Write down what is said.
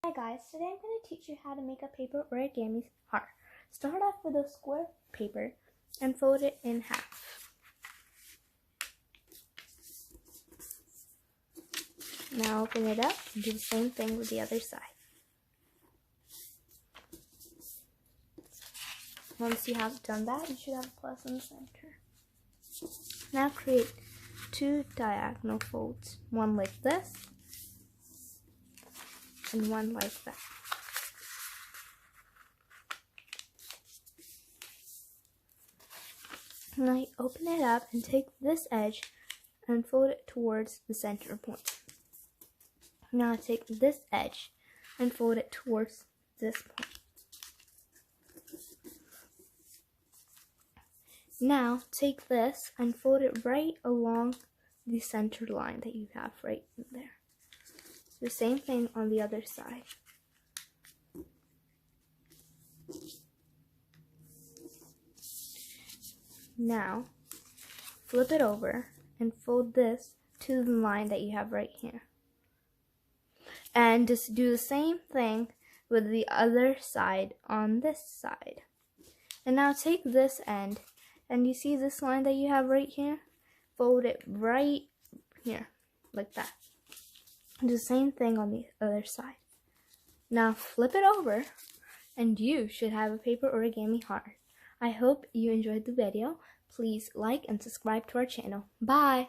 Hi guys, today I'm going to teach you how to make a paper origami heart. Start off with a square paper and fold it in half. Now open it up and do the same thing with the other side. Once you have done that, you should have a plus in the center. Now create two diagonal folds, one like this and one like that. Now you open it up and take this edge and fold it towards the center point. Now take this edge and fold it towards this point. Now take this and fold it right along the center line that you have right in there. The same thing on the other side. Now flip it over and fold this to the line that you have right here. And just do the same thing with the other side on this side. And now take this end, and you see this line that you have right here? Fold it right here, like that. Do the same thing on the other side. Now flip it over, and you should have a paper origami heart. I hope you enjoyed the video. Please like and subscribe to our channel. Bye!